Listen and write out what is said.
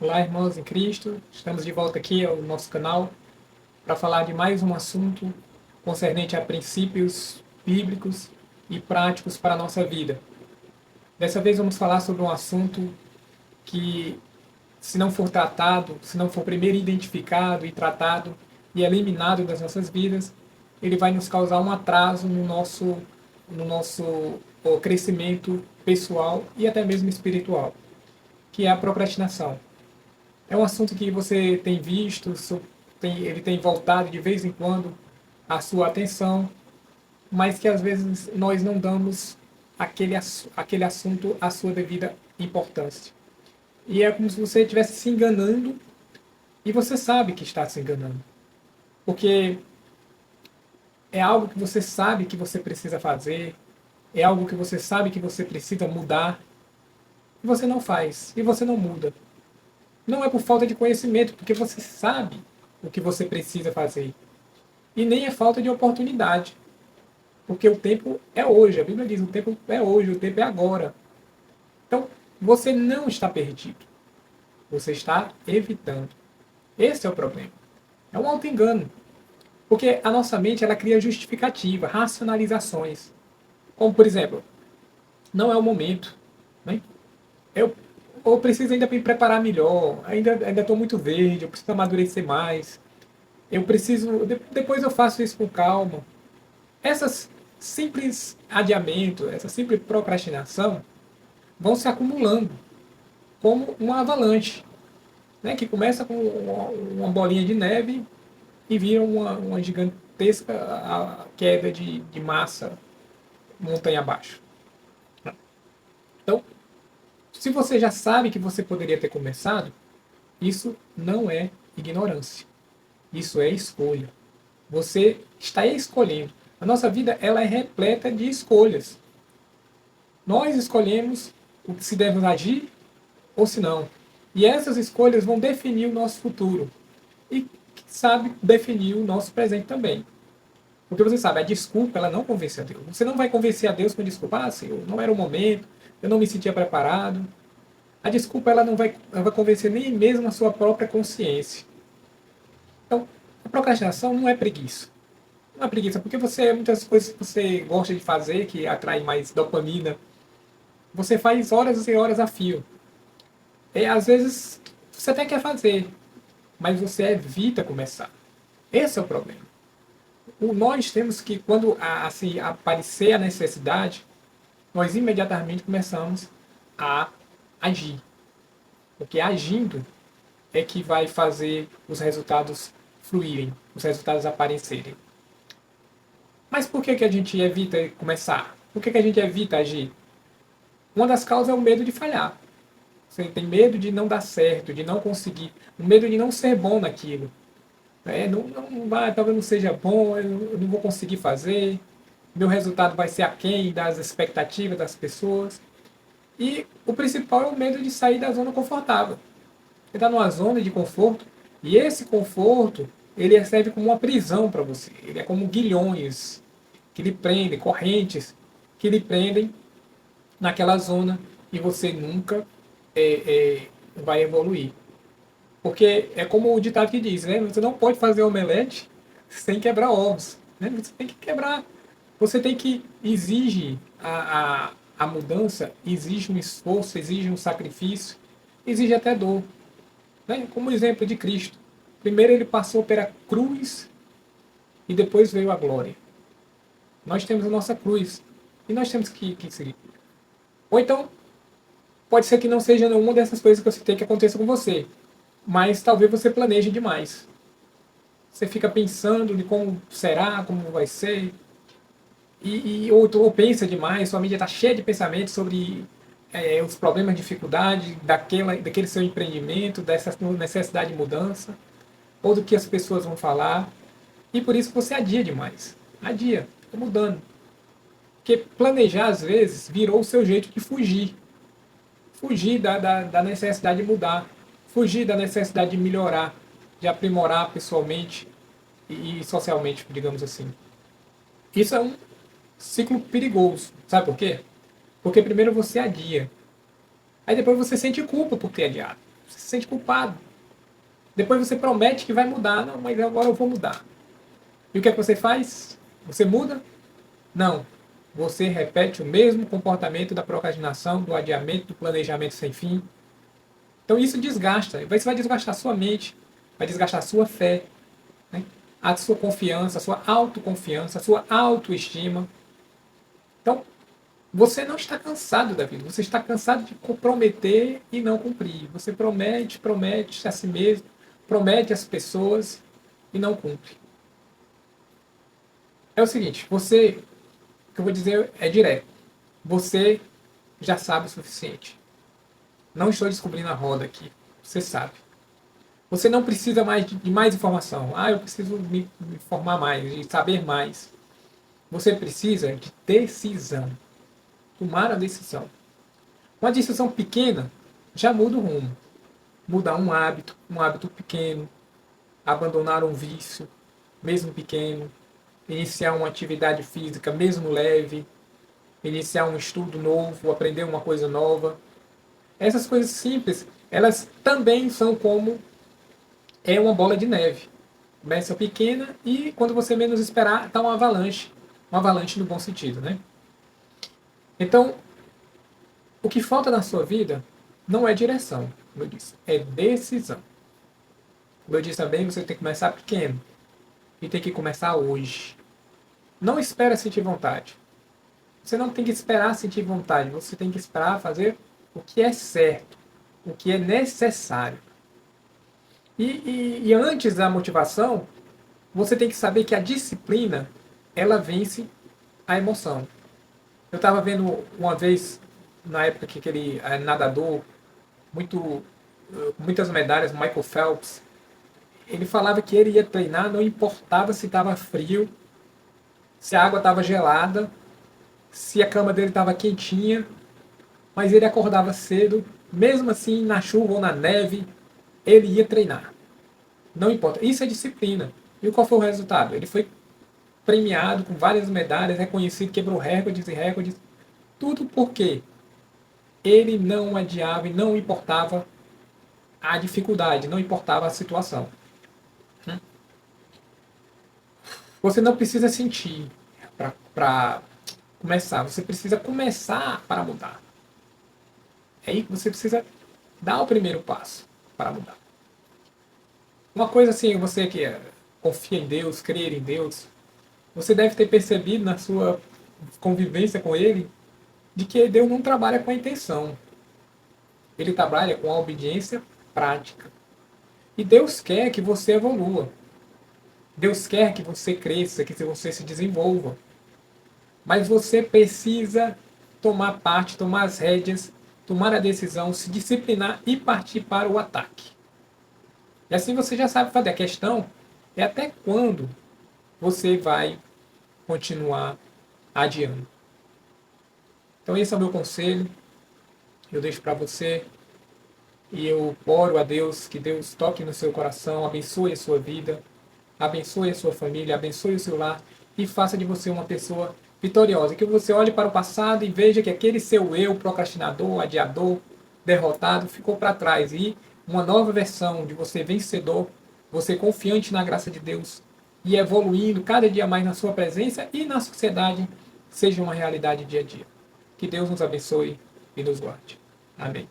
Olá, irmãos em Cristo. Estamos de volta aqui ao nosso canal para falar de mais um assunto concernente a princípios bíblicos e práticos para a nossa vida. Dessa vez vamos falar sobre um assunto que, se não for tratado, se não for primeiro identificado e tratado e eliminado das nossas vidas, ele vai nos causar um atraso no nosso crescimento pessoal e até mesmo espiritual, que é a procrastinação. É um assunto que você tem visto, ele tem voltado de vez em quando a sua atenção, mas que às vezes nós não damos aquele assunto a sua devida importância. E é como se você estivesse se enganando e você sabe que está se enganando. Porque é algo que você sabe que você precisa fazer, é algo que você sabe que você precisa mudar, e você não faz, e você não muda. Não é por falta de conhecimento, porque você sabe o que você precisa fazer. E nem é falta de oportunidade, porque o tempo é hoje. A Bíblia diz: o tempo é hoje, o tempo é agora. Então, você não está perdido, você está evitando. Esse é o problema. É um auto-engano, porque a nossa mente ela cria justificativa, racionalizações. Como, por exemplo, não é o momento. Né? Eu, eu preciso ainda me preparar melhor, ainda estou muito verde, eu preciso amadurecer mais. Eu preciso. Depois eu faço isso com calma. Essas simples adiamento, essa simples procrastinação vão se acumulando como uma avalanche, né, que começa com uma bolinha de neve e vira uma gigantesca queda de massa montanha abaixo. Então, se você já sabe que você poderia ter começado, isso não é ignorância. Isso é escolha. Você está escolhendo. A nossa vida ela é repleta de escolhas. Nós escolhemos o que se deve agir ou se não. E essas escolhas vão definir o nosso futuro. E, quem sabe, definir o nosso presente também. Porque você sabe, a desculpa ela não convence a Deus. Você não vai convencer a Deus com desculpa. Ah, Senhor, não era o momento, eu não me sentia preparado. A desculpa ela vai convencer nem mesmo a sua própria consciência. Então, a procrastinação não é preguiça. Não é preguiça, porque muitas coisas que você gosta de fazer, que atrai mais dopamina, você faz horas e horas a fio. E às vezes você até quer fazer, mas você evita começar. Esse é o problema. Nós temos que, quando assim aparecer a necessidade, nós imediatamente começamos a agir. Porque agindo é que vai fazer os resultados fluírem, os resultados aparecerem. Mas por que a gente evita começar? Por que a gente evita agir? Uma das causas é o medo de falhar. Você tem medo de não dar certo, de não conseguir, o medo de não ser bom naquilo. Não vai, talvez não seja bom, eu não vou conseguir fazer, meu resultado vai ser aquém das expectativas das pessoas. E o principal é o medo de sair da zona confortável. Você está numa zona de conforto e esse conforto ele serve como uma prisão para você. Ele é como guilhões que lhe prendem, correntes que lhe prendem naquela zona e você nunca vai evoluir. Porque é como o ditado que diz, né? Você não pode fazer omelete sem quebrar ovos. Né? Você tem que quebrar. Você tem que exige a mudança, exige um esforço, exige um sacrifício, exige até dor. Né? Como o exemplo de Cristo. Primeiro ele passou pela cruz e depois veio a glória. Nós temos a nossa cruz e nós temos que seguir. Ou então, pode ser que não seja nenhuma dessas coisas que eu citei que aconteça com você, mas talvez você planeje demais. Você fica pensando de como será, como vai ser, ou pensa demais, sua mente está cheia de pensamentos sobre os problemas, dificuldades daquele seu empreendimento, dessa necessidade de mudança, ou do que as pessoas vão falar, e por isso você adia demais. Adia, fica mudando. Porque planejar, às vezes, virou o seu jeito de fugir. Fugir da necessidade de mudar. Fugir da necessidade de melhorar, de aprimorar pessoalmente e socialmente, digamos assim. Isso é um ciclo perigoso. Sabe por quê? Porque primeiro você adia. Aí depois você sente culpa por ter adiado. Você se sente culpado. Depois você promete que vai mudar. Não, mas agora eu vou mudar. E o que é que você faz? Você muda? Não. Você repete o mesmo comportamento da procrastinação, do adiamento, do planejamento sem fim. Então isso desgasta. Você vai desgastar a sua mente, vai desgastar a sua fé, né? A sua confiança, a sua autoconfiança, a sua autoestima. Então, você não está cansado da vida, você está cansado de comprometer e não cumprir. Você promete, promete a si mesmo, promete às pessoas e não cumpre. É o seguinte, você, o que eu vou dizer é direto. Você já sabe o suficiente. Não estou descobrindo a roda aqui. Você sabe. Você não precisa mais de mais informação. Ah, eu preciso me informar mais, de saber mais. Você precisa de decisão. Tomar a decisão. Uma decisão pequena já muda o rumo. Mudar um hábito pequeno, abandonar um vício, mesmo pequeno, iniciar uma atividade física, mesmo leve, iniciar um estudo novo, aprender uma coisa nova. Essas coisas simples, elas também são como uma bola de neve. Começa pequena e quando você menos esperar, está uma avalanche no bom sentido, né? Então, o que falta na sua vida não é direção, como eu disse, é decisão. Como eu disse também, você tem que começar pequeno e tem que começar hoje. Não espera sentir vontade. Você não tem que esperar sentir vontade, você tem que esperar fazer o que é certo, o que é necessário. E antes da motivação, você tem que saber que a disciplina, ela vence a emoção. Eu estava vendo uma vez, na época que aquele nadador, muitas medalhas, Michael Phelps, ele falava que ele ia treinar, não importava se estava frio, se a água estava gelada, se a cama dele estava quentinha, mas ele acordava cedo, mesmo assim na chuva ou na neve, ele ia treinar. Não importa. Isso é disciplina. E qual foi o resultado? Ele foi premiado com várias medalhas, reconhecido, quebrou recordes e recordes. Tudo porque ele não adiava e não importava a dificuldade, não importava a situação. Você não precisa sentir para começar, você precisa começar para mudar. É aí que você precisa dar o primeiro passo para mudar. Uma coisa assim, você que confia em Deus, crer em Deus, você deve ter percebido na sua convivência com Ele de que Deus não trabalha com a intenção. Ele trabalha com a obediência prática. E Deus quer que você evolua. Deus quer que você cresça, que você se desenvolva. Mas você precisa tomar parte, tomar as rédeas, tomar a decisão, se disciplinar e partir para o ataque. E assim você já sabe fazer. A questão é até quando você vai continuar adiando. Então esse é o meu conselho. Eu deixo para você. E eu oro a Deus que Deus toque no seu coração, abençoe a sua vida, abençoe a sua família, abençoe o seu lar e faça de você uma pessoa vitoriosa. Que você olhe para o passado e veja que aquele seu eu, procrastinador, adiador, derrotado, ficou para trás. E uma nova versão de você vencedor, você confiante na graça de Deus e evoluindo cada dia mais na sua presença e na sociedade, seja uma realidade dia a dia. Que Deus nos abençoe e nos guarde. Amém.